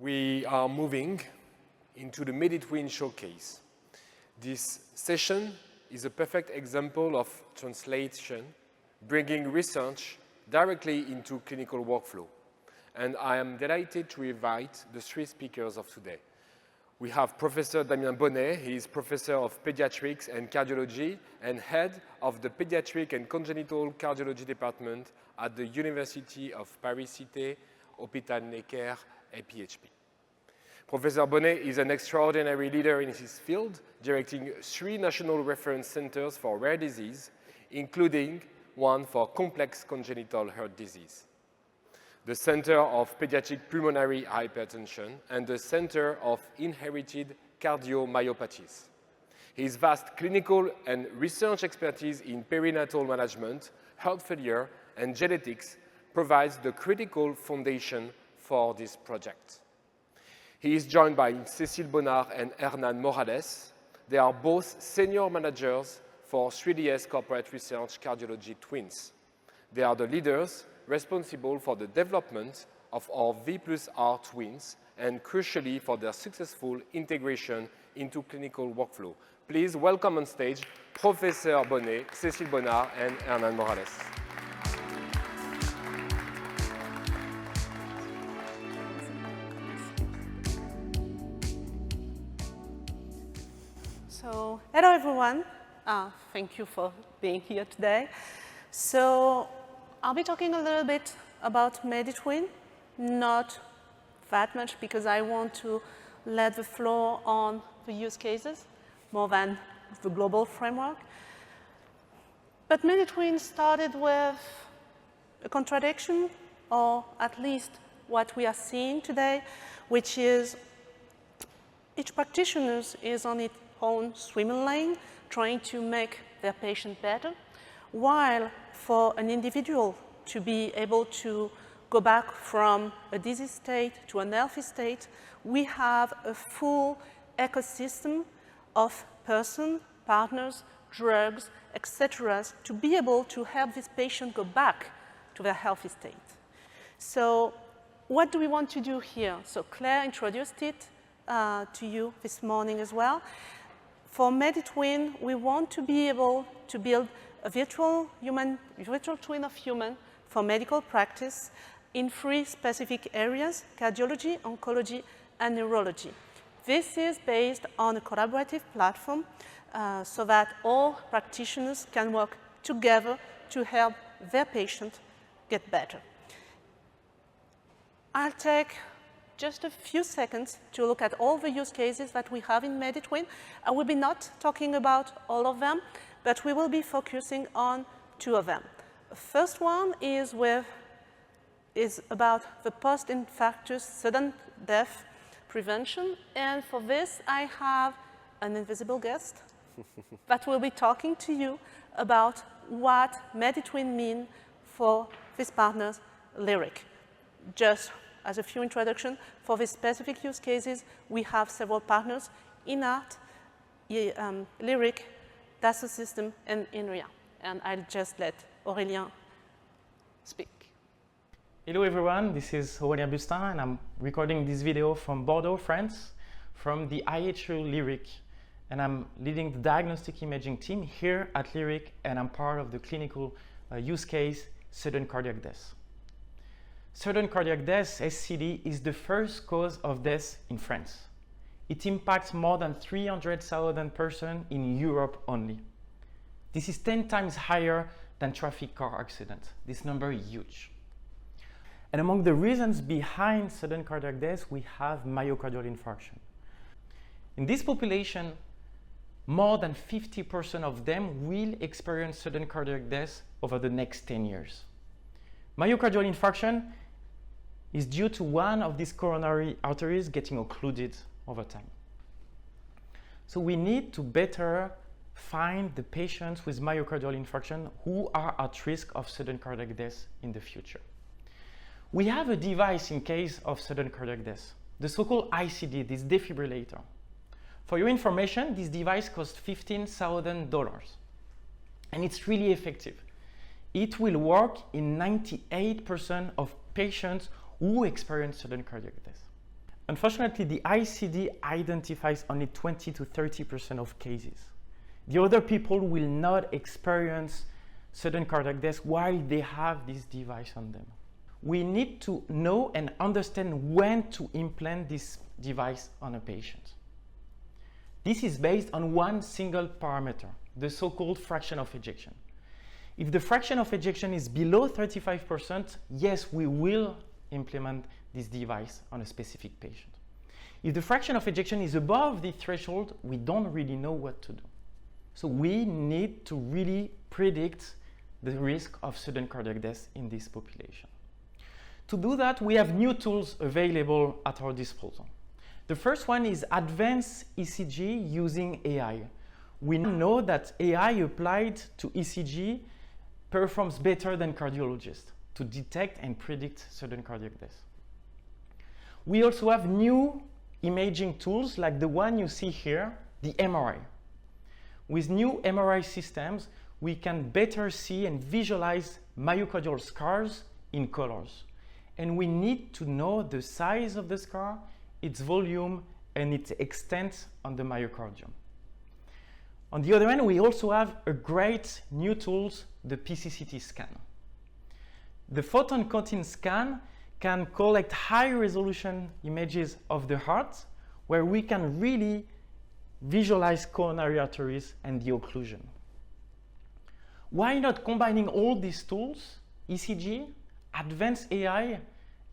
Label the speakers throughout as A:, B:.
A: We are moving into the MediTwin Showcase. This session is a perfect example of translation, bringing research directly into clinical workflow. And I am delighted to invite the three speakers of today. We have Professor Damien Bonnet. He is Professor of Pediatrics and Cardiology and Head of the Pediatric and Congenital Cardiology Department at the University of Paris-Cité, Hôpital Necker, PHP. Professor Bonnet is an extraordinary leader in his field, directing 3 national reference centers for rare disease, including one for complex congenital heart disease, the Center of Pediatric Pulmonary Hypertension, and the Center of Inherited Cardiomyopathies. His vast clinical and research expertise in perinatal management, heart failure, and genetics provides the critical foundation for this project. He is joined by Cécile, Bonnard, and Hernan Morales. They are both senior managers for 3DS Corporate Research Cardiology Twins. They are the leaders responsible for the development of our V+R twins and crucially for their successful integration into clinical workflow. Please welcome on stage Professor Bonnet, Cécile Bonnard, and Hernan Morales.
B: So, hello everyone. Thank you for being here today. So, I'll be talking a little bit about MediTwin, not that much because I want to let the floor on the use cases more than the global framework. But MediTwin started with a contradiction, or at least what we are seeing today, which is each practitioner is on its own swimming lane, trying to make their patient better, while for an individual to be able to go back from a disease state to an healthy state, we have a full ecosystem of person, partners, drugs, etc., to be able to help this patient go back to their healthy state. So what do we want to do here? So Claire introduced it to you this morning as well. For MediTwin, we want to be able to build a virtual twin of human for medical practice in 3 specific areas: cardiology, oncology, and neurology. This is based on a collaborative platform so that all practitioners can work together to help their patient get better. I'll take just a few seconds to look at all the use cases that we have in MediTwin. I will be not talking about all of them, but we will be focusing on 2 of them. The first one is about the post-infarctus sudden death prevention. And for this, I have an invisible guest that will be talking to you about what MediTwin means for this partner's LIRYC. Just as a few introduction, for these specific use cases, we have several partners: INART, LIRYC, Dassault Systèmes, and INRIA. And I'll just let Aurélien speak.
C: Hello everyone, this is Aurélien Bustin, and I'm recording this video from Bordeaux, France, from the IHU LIRYC. And I'm leading the diagnostic imaging team here at LIRYC, and I'm part of the clinical use case sudden cardiac death. Sudden cardiac death, SCD, is the first cause of death in France. It impacts more than 300,000 persons in Europe only. This is 10 times higher than traffic car accidents. This number is huge. And among the reasons behind sudden cardiac death, we have myocardial infarction. In this population, more than 50% of them will experience sudden cardiac death over the next 10 years. Myocardial infarction is due to one of these coronary arteries getting occluded over time. So we need to better find the patients with myocardial infarction who are at risk of sudden cardiac death in the future. We have a device in case of sudden cardiac death, the so-called ICD, this defibrillator. For your information, this device costs $15,000 and it's really effective. It will work in 98% of patients who experience sudden cardiac death. Unfortunately, the ICD identifies only 20 to 30% of cases. The other people will not experience sudden cardiac death while they have this device on them. We need to know and understand when to implant this device on a patient. This is based on one single parameter, the so-called fraction of ejection. If the fraction of ejection is below 35%, yes, we will implement this device on a specific patient. If the fraction of ejection is above the threshold, we don't really know what to do. So we need to really predict the risk of sudden cardiac death in this population. To do that, we have new tools available at our disposal. The first one is advanced ECG using AI. We know that AI applied to ECG performs better than cardiologists to detect and predict sudden cardiac death. We also have new imaging tools like the one you see here, the MRI. With new MRI systems, we can better see and visualize myocardial scars in colors. And we need to know the size of the scar, its volume, and its extent on the myocardium. On the other hand, we also have a great new tools, the PCCT scan. The photon counting scan can collect high-resolution images of the heart, where we can really visualize coronary arteries and the occlusion. Why not combining all these tools, ECG, advanced AI,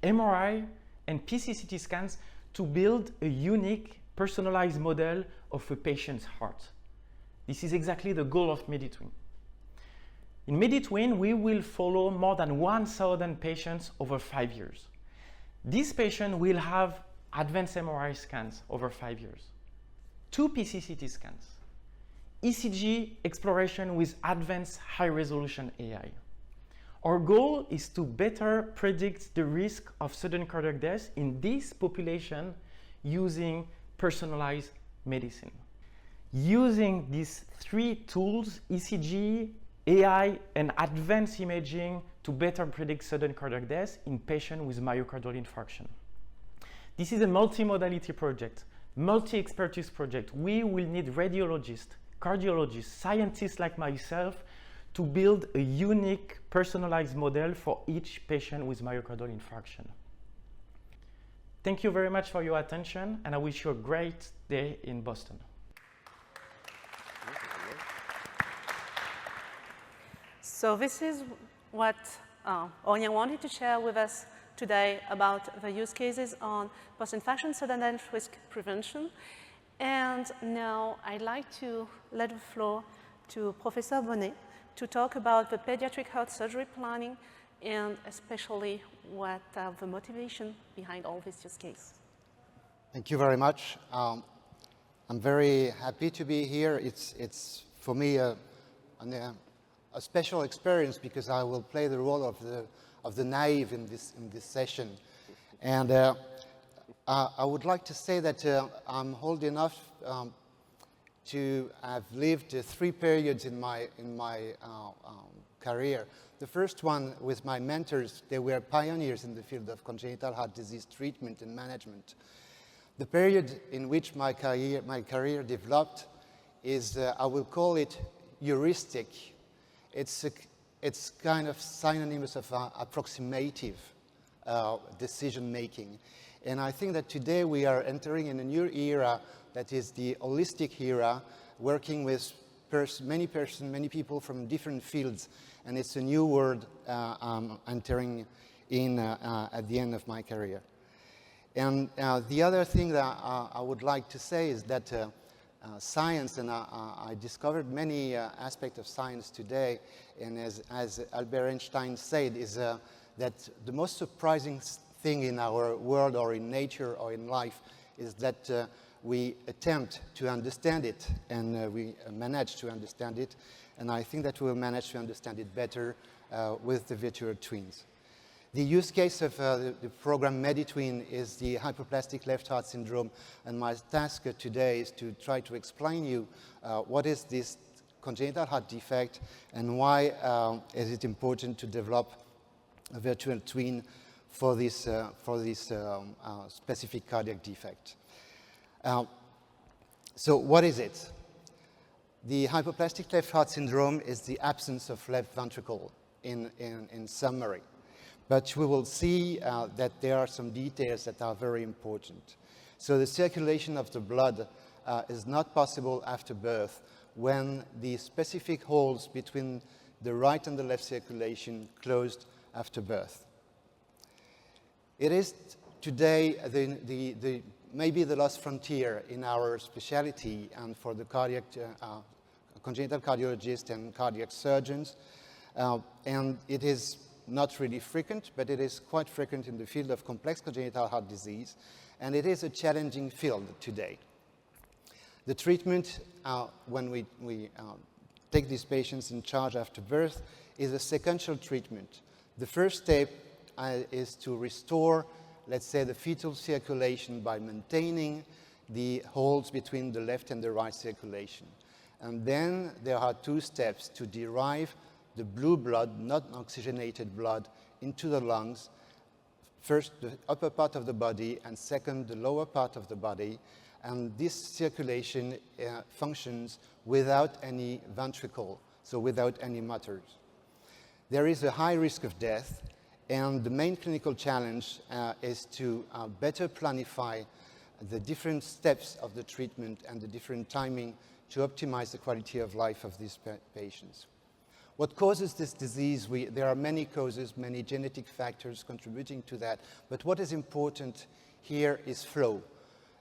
C: MRI, and PCCT scans, to build a unique, personalized model of a patient's heart? This is exactly the goal of MediTwin. In MediTwin, we will follow more than 1,000 patients over 5 years. These patients will have advanced MRI scans over 5 years, 2 PCCT scans, ECG exploration with advanced high-resolution AI. Our goal is to better predict the risk of sudden cardiac death in this population using personalized medicine. Using these 3 tools, ECG, AI, and advanced imaging, to better predict sudden cardiac death in patients with myocardial infarction. This is a multimodality project, multi-expertise project. We will need radiologists, cardiologists, scientists like myself to build a unique, personalized model for each patient with myocardial infarction. Thank you very much for your attention, and I wish you a great day in Boston.
B: So this is what Aurélien wanted to share with us today about the use cases on post-infarction sudden death risk prevention. And now I'd like to let the floor to Professor Bonnet to talk about the pediatric heart surgery planning and especially what are the motivation behind all this use case.
D: Thank you very much. I'm very happy to be here. It's for me a special experience because I will play the role of the naive in this session. And I would like to say that I'm old enough to have lived 3 periods in my career. The first one with my mentors, they were pioneers in the field of congenital heart disease treatment and management. The period in which my career developed is, I will call it heuristic. It's kind of synonymous of approximative decision making. And I think that today we are entering in a new era that is the holistic era, working with many people from different fields. And it's a new world I'm entering in at the end of my career. And the other thing that I would like to say is that science, and I discovered many aspects of science today, and as Albert Einstein said, is that the most surprising thing in our world or in nature or in life is that we attempt to understand it, and we manage to understand it, and I think that we will manage to understand it better with the virtual twins. The use case of the program MediTwin is the hypoplastic left heart syndrome, and my task today is to try to explain you what is this congenital heart defect and why is it important to develop a virtual twin for this specific cardiac defect. So what is it? The hypoplastic left heart syndrome is the absence of left ventricle in summary. But we will see that there are some details that are very important. So the circulation of the blood is not possible after birth when the specific holes between the right and the left circulation closed after birth. It is today maybe the last frontier in our specialty and for the congenital cardiologists and cardiac surgeons. And it is not really frequent, but it is quite frequent in the field of complex congenital heart disease. And it is a challenging field today. The treatment, when we take these patients in charge after birth, is a sequential treatment. The first step is to restore, let's say, the fetal circulation by maintaining the holes between the left and the right circulation. And then there are two steps to derive the blue blood, not oxygenated blood, into the lungs. First, the upper part of the body, and second, the lower part of the body. And this circulation functions without any ventricle, so without any motors. There is a high risk of death, and the main clinical challenge is to better planify the different steps of the treatment and the different timing to optimize the quality of life of these patients. What causes this disease? There are many causes, many genetic factors contributing to that, but what is important here is flow.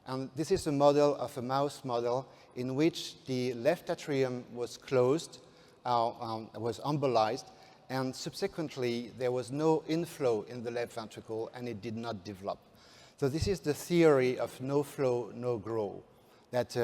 D: And this is a model of a mouse model in which the left atrium was closed, was embolized, and subsequently there was no inflow in the left ventricle and it did not develop. So this is the theory of no flow, no grow that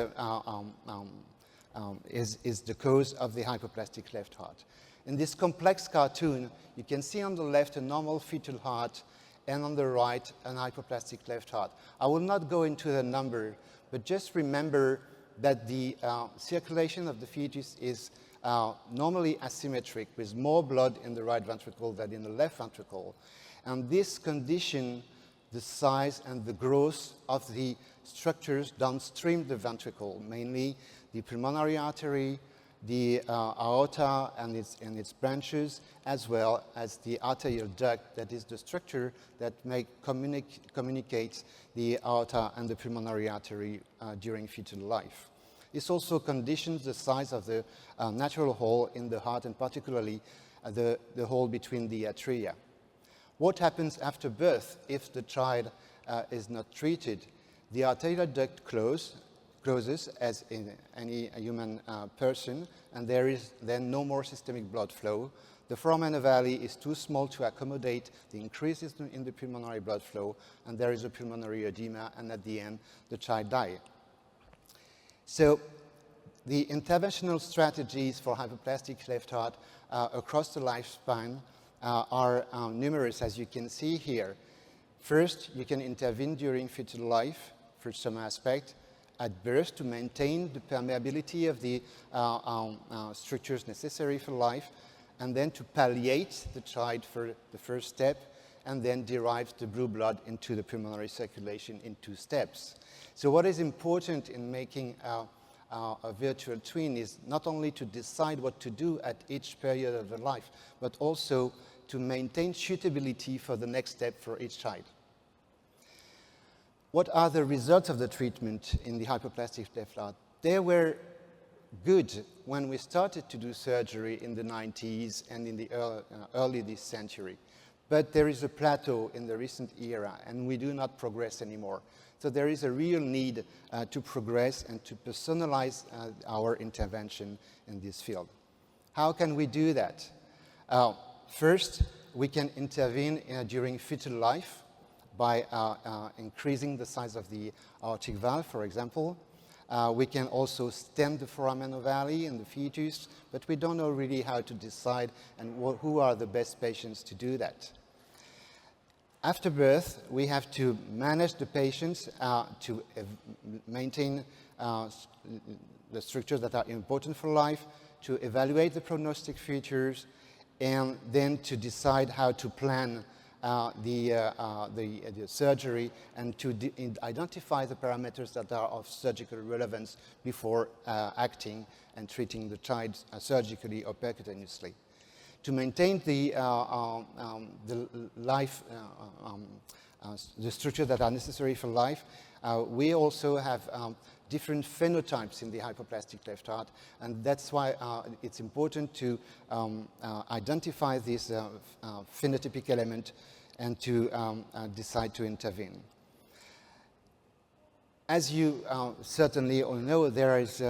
D: is the cause of the hypoplastic left heart. In this complex cartoon, you can see on the left a normal fetal heart and on the right an hypoplastic left heart. I will not go into the number, but just remember that the circulation of the fetus is normally asymmetric, with more blood in the right ventricle than in the left ventricle. And this conditions the size and the growth of the structures downstream the ventricle, mainly the pulmonary artery, the aorta and its branches, as well as the arterial duct, that is the structure that communicates the aorta and the pulmonary artery during fetal life. This also conditions the size of the natural hole in the heart, and particularly the hole between the atria. What happens after birth if the child is not treated? The arterial duct closes as in any human person, and there is then no more systemic blood flow. The foramen ovale is too small to accommodate the increases in the pulmonary blood flow, and there is a pulmonary edema, and at the end, the child dies. So the interventional strategies for hypoplastic left heart across the lifespan are numerous, as you can see here. First, you can intervene during fetal life for some aspect, at birth to maintain the permeability of the structures necessary for life, and then to palliate the child for the first step, and then derive the blue blood into the pulmonary circulation in 2 steps. So what is important in making a virtual twin is not only to decide what to do at each period of the life, but also to maintain suitability for the next step for each child. What are the results of the treatment in the hypoplastic left heart? They were good when we started to do surgery in the 90s and in the early this century. But there is a plateau in the recent era, and we do not progress anymore. So there is a real need to progress and to personalize our intervention in this field. How can we do that? First, we can intervene during fetal life by increasing the size of the aortic valve, for example. We can also stent the foramen ovale in the fetus, but we don't know really how to decide and who are the best patients to do that. After birth, we have to manage the patients to maintain the structures that are important for life, to evaluate the prognostic features, and then to decide how to plan the surgery and to identify the parameters that are of surgical relevance before acting and treating the child surgically or percutaneously. To maintain the structures that are necessary for life, we also have different phenotypes in the hypoplastic left heart, and that's why it's important to identify this phenotypic element and to decide to intervene. As you certainly all know, there is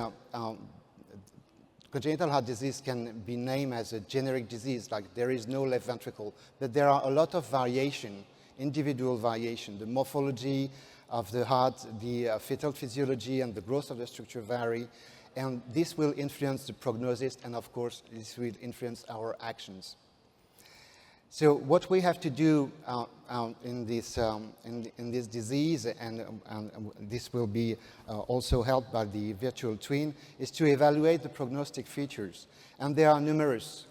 D: congenital heart disease can be named as a generic disease, like there is no left ventricle, but there are a lot of variation, individual variation. The morphology of the heart, the fetal physiology and the growth of the structure vary, and this will influence the prognosis, and of course this will influence our actions. So what we have to do in this disease, and this will be also helped by the virtual twin, is to evaluate the prognostic features, and there are numerous.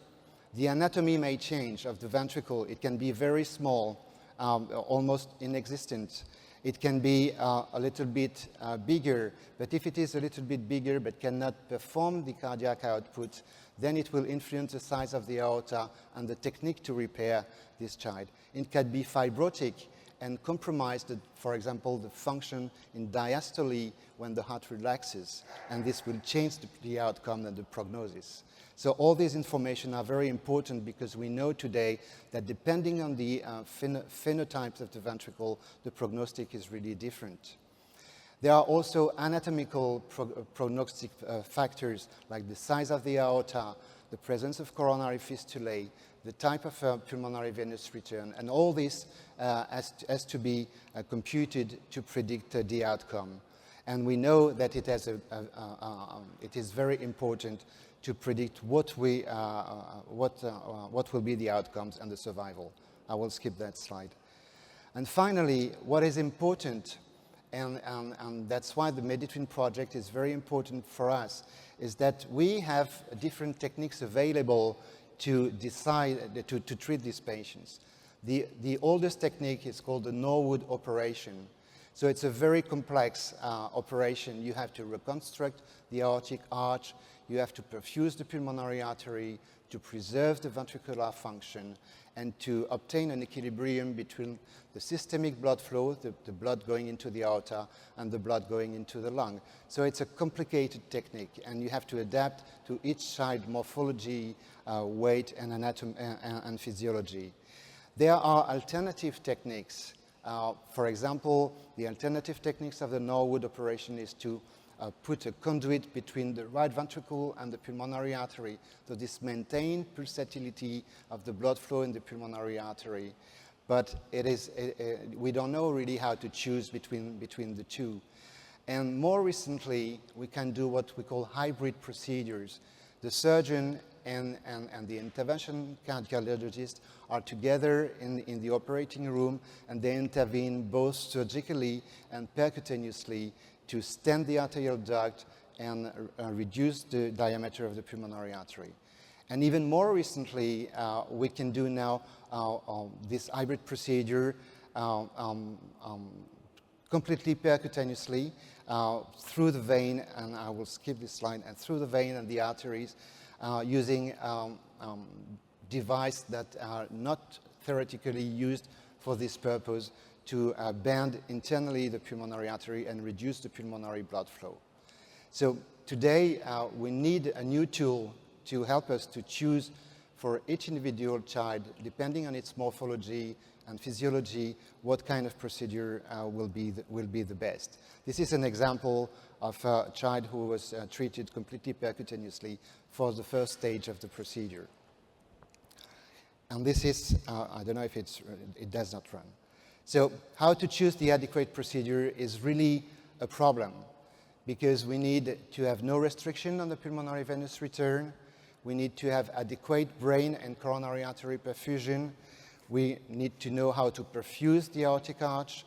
D: The anatomy may change of the ventricle. It can be very small, almost inexistent. It can be a little bit bigger, but if it is a little bit bigger but cannot perform the cardiac output, then it will influence the size of the aorta and the technique to repair this child. It can be fibrotic and compromise, for example, the function in diastole when the heart relaxes, and this will change the outcome and the prognosis. So all these information are very important because we know today that depending on the phenotypes of the ventricle, the prognostic is really different. There are also anatomical prognostic factors like the size of the aorta, the presence of coronary fistulae, the type of pulmonary venous return, and all this has to be computed to predict the outcome. And we know that it is very important to predict what will be the outcomes and the survival. I will skip that slide. And finally, what is important, and that's why the MediTwin project is very important for us, is that we have different techniques available to decide to treat these patients. The oldest technique is called the Norwood operation. So it's a very complex operation. You have to reconstruct the aortic arch, you have to perfuse the pulmonary artery to preserve the ventricular function and to obtain an equilibrium between the systemic blood flow, the blood going into the aorta, and the blood going into the lung. So it's a complicated technique, and you have to adapt to each child morphology, weight, and anatomy and physiology. There are alternative techniques. For example, the alternative techniques of the Norwood operation is to put a conduit between the right ventricle and the pulmonary artery, so this maintains pulsatility of the blood flow in the pulmonary artery. But we don't know really how to choose between the two. And more recently, we can do what we call hybrid procedures. The surgeon and the intervention cardiologist are together in the operating room, and they intervene both surgically and percutaneously to stent the arterial duct and reduce the diameter of the pulmonary artery. And even more recently, we can do now this hybrid procedure completely percutaneously through the vein, and I will skip this slide, and through the vein and the arteries using devices that are not theoretically used for this purpose, to bend internally the pulmonary artery and reduce the pulmonary blood flow. So today we need a new tool to help us to choose for each individual child, depending on its morphology and physiology, what kind of procedure will be the best. This is an example of a child who was treated completely percutaneously for the first stage of the procedure. And this is, I don't know if it does not run. So how to choose the adequate procedure is really a problem, because we need to have no restriction on the pulmonary venous return. We need to have adequate brain and coronary artery perfusion. We need to know how to perfuse the aortic arch,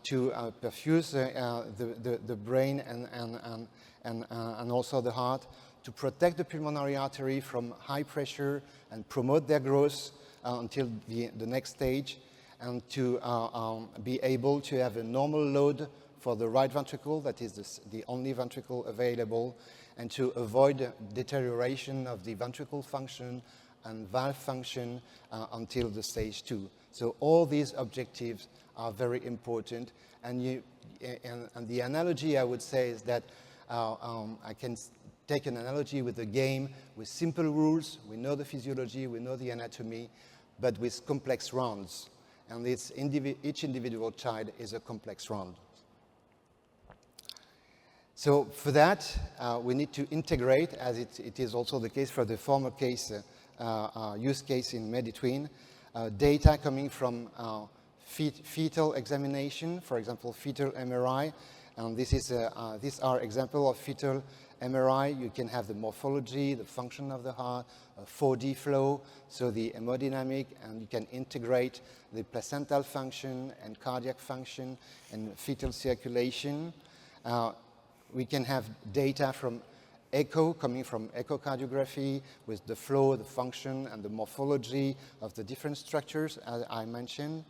D: to perfuse the brain and also the heart, to protect the pulmonary artery from high pressure and promote their growth until the next stage. and to be able to have a normal load for the right ventricle, that is the only ventricle available, and to avoid deterioration of the ventricle function and valve function until the stage 2. So all these objectives are very important, and the analogy I would say is that I can take an analogy with a game with simple rules. We know the physiology, we know the anatomy, but with complex rounds. And each individual child is a complex round. So for that, we need to integrate, as it is also the case for the former case, use case in MediTwin, data coming from fetal examination, for example, fetal MRI. And these are examples of fetal MRI. You can have the morphology, the function of the heart, 4D flow, so the hemodynamic, and you can integrate the placental function and cardiac function and fetal circulation. We can have data from echo, coming from echocardiography, with the flow, the function, and the morphology of the different structures, as I mentioned.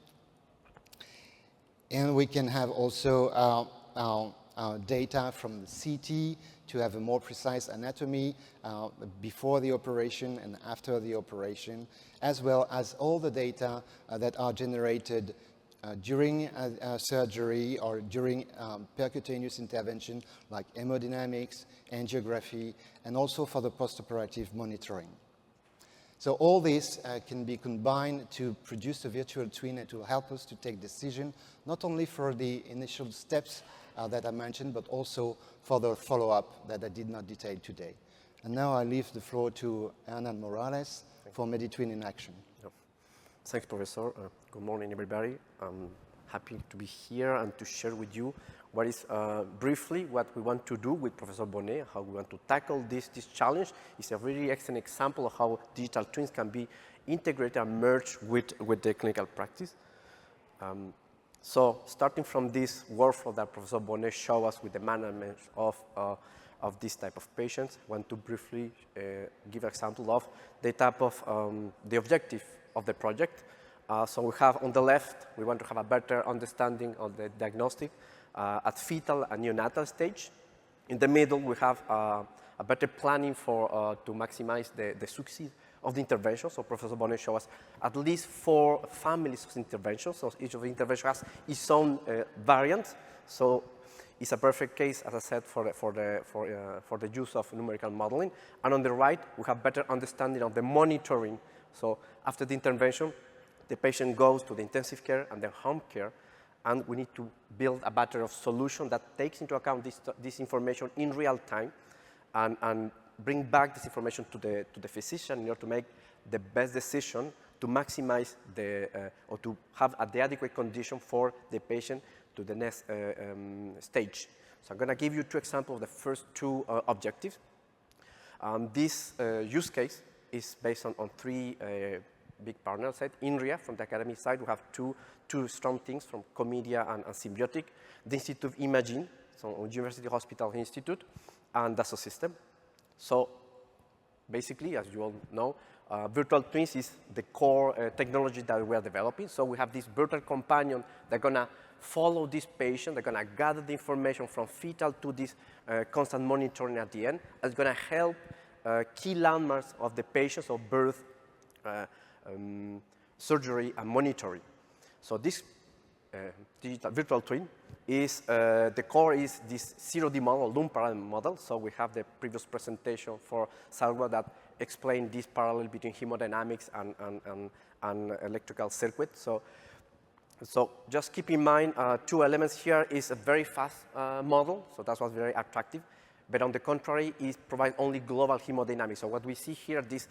D: And we can have also data from the CT to have a more precise anatomy before the operation and after the operation, as well as all the data that are generated during surgery or during percutaneous intervention, like hemodynamics, angiography, and also for the postoperative monitoring. So all this can be combined to produce a virtual twin and to help us to take decisions, not only for the initial steps that I mentioned, but also for the follow-up that I did not detail today. And now I leave the floor to Hernan Morales for MediTwin in action.
E: Thanks, Professor. Good morning, everybody. I'm happy to be here and to share with you what is briefly what we want to do with Professor Bonnet, how we want to tackle this challenge. It's a really excellent example of how digital twins can be integrated and merged with the clinical practice. So starting from this workflow that Professor Bonnet showed us with the management of this type of patients, I want to briefly give an example of the type of the objective of the project. So we have on the left, we want to have a better understanding of the diagnostic at fetal and neonatal stage. In the middle, we have a better planning for to maximize the success of the intervention. So Professor Bonnet showed us at least 4 families of interventions. So each of the interventions has its own variant. So it's a perfect case, as I said, for the use of numerical modeling. And on the right, we have better understanding of the monitoring. So after the intervention, the patient goes to the intensive care and then home care, and we need to build a better solution that takes into account this information in real time and bring back this information to the physician in order to make the best decision to maximize or to have the adequate condition for the patient to the next stage. So I'm going to give you 2 examples of the first 2 objectives. This use case is based on 3 big partners. INRIA, from the academic side, we have two strong things from Comedia and Symbiotic. The Institute of Imaging, so University Hospital Institute, and Dassault Systèmes. So basically, as you all know, virtual twins is the core technology that we are developing. So we have this virtual companion that's going to follow this patient. They're going to gather the information from fetal to this constant monitoring at the end. And it's going to help key landmarks of the patient, so birth, surgery, and monitoring. So this digital virtual twin is, the core is this 0D model, loom parallel model. So we have the previous presentation for Salwa that explained this parallel between hemodynamics and electrical circuit. So just keep in mind 2 elements here. Is a very fast model, so that's what's very attractive. But on the contrary, it provides only global hemodynamics. So what we see here, these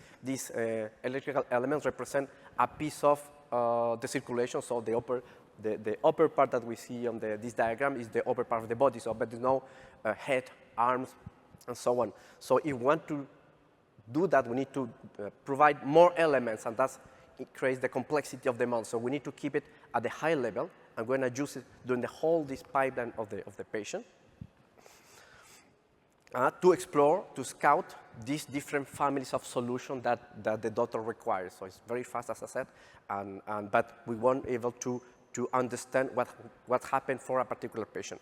E: electrical elements represent a piece of the circulation. So the upper part that we see on this diagram is the upper part of the body. So, but there's no head, arms, and so on. So if we want to do that, we need to provide more elements, and it creates the complexity of the model. So we need to keep it at the high level. I'm going to use it during the whole this pipeline of the patient. to explore, to scout these different families of solutions that the doctor requires. So it's very fast, as I said, but we weren't able to understand what happened for a particular patient.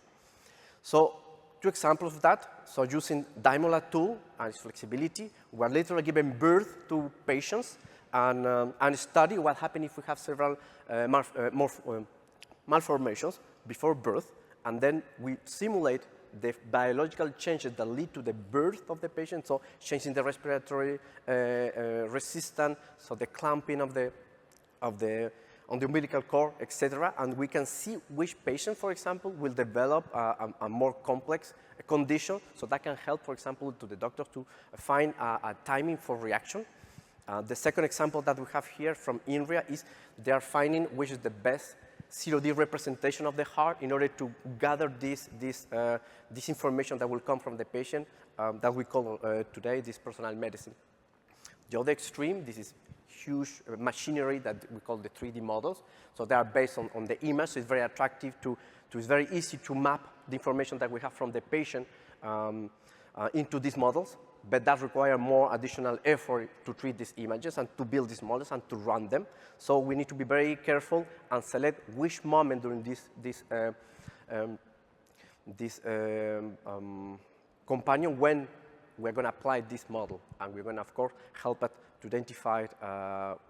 E: So 2 examples of that. So using Daimola tool and its flexibility, we're literally giving birth to patients and study what happens if we have several malformations before birth, and then we simulate the biological changes that lead to the birth of the patient, so changing the respiratory resistance, so the clamping on the umbilical cord, etc. And we can see which patient, for example, will develop a more complex condition, so that can help, for example, to the doctor to find a timing for reaction. The second example that we have here from INRIA is they are finding which is the best 0D representation of the heart in order to gather this information that will come from the patient that we call today this personal medicine. The other extreme, this is huge machinery that we call the 3D models. So they are based on the image, so it's very attractive it's very easy to map the information that we have from the patient into these models, but that requires more additional effort to treat these images and to build these models and to run them. So we need to be very careful and select which moment during this companion when we're going to apply this model. And we're going to, of course, help it to identify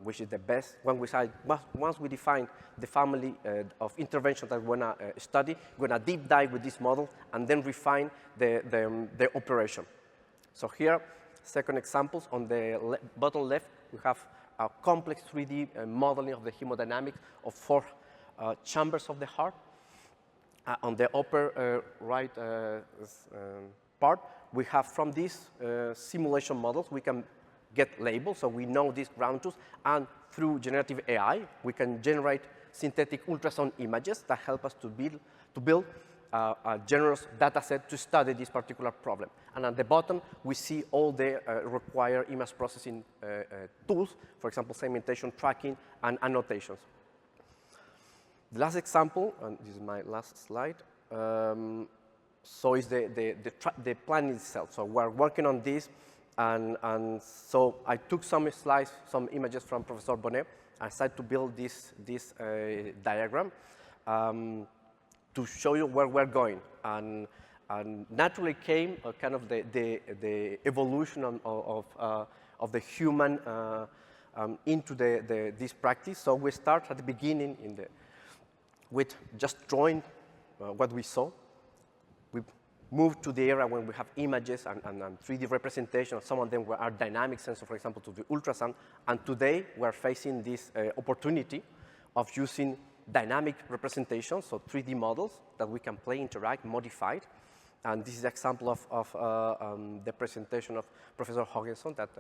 E: which is the best. Once we define the family of intervention that we want to study, we're going to deep dive with this model and then refine the operation. So here, second examples, on the bottom left, we have a complex 3D modeling of the hemodynamics of 4 chambers of the heart. On the upper right part, we have from these simulation models, we can get labels, so we know these ground truths, and through generative AI, we can generate synthetic ultrasound images that help us to build a generous data set to study this particular problem. And at the bottom, we see all the required image processing tools, for example, segmentation, tracking, and annotations. The last example, and this is my last slide, so is the plan itself. So we're working on this, and so I took some slides, some images from Professor Bonnet. I started to build this diagram to show you where we're going. And naturally came kind of the evolution of the human into this practice. So we start at the beginning with just drawing what we saw. We moved to the era when we have images and 3D representation. Some of them are dynamic sensors, for example, to the ultrasound. And today we're facing this opportunity of using dynamic representations, so 3D models that we can play, interact, modify. And this is an example of the presentation of Professor Hogginson that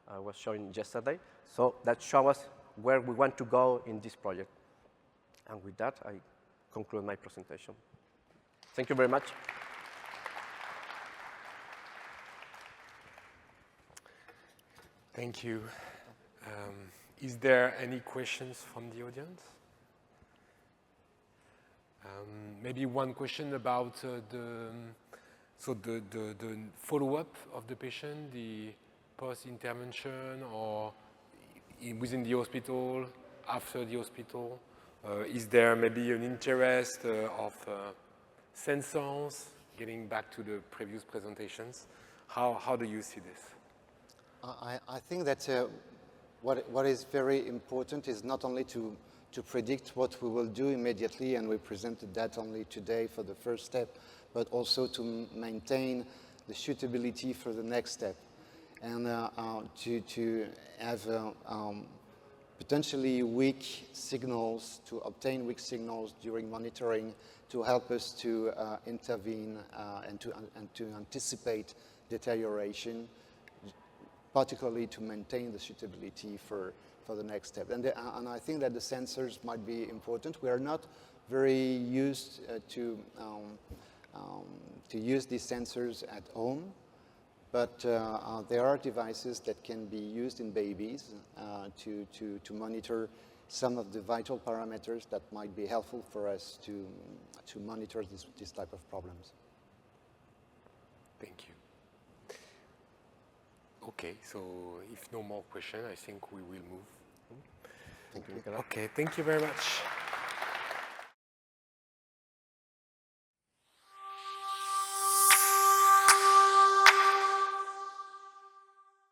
E: I was showing yesterday. So that shows us where we want to go in this project. And with that, I conclude my presentation. Thank you very much.
A: Thank you. Is there any questions from the audience? Maybe one question about the follow-up of the patient, the post-intervention, or within the hospital, after the hospital. Is there maybe an interest of sensors, getting back to the previous presentations? How do you see this?
D: I think that what is very important is not only to predict what we will do immediately, and we presented that only today for the first step, but also to maintain the suitability for the next step, and to have potentially weak signals, to obtain weak signals during monitoring, to help us to intervene and to anticipate deterioration, particularly to maintain the suitability for the next step. And I think that the sensors might be important. We are not very used to use these sensors at home, but there are devices that can be used in babies to monitor some of the vital parameters that might be helpful for us to monitor this type of problems.
A: Thank you. Okay, so if no more question, I think we will move.
D: Thank you.
A: Okay, thank you very much.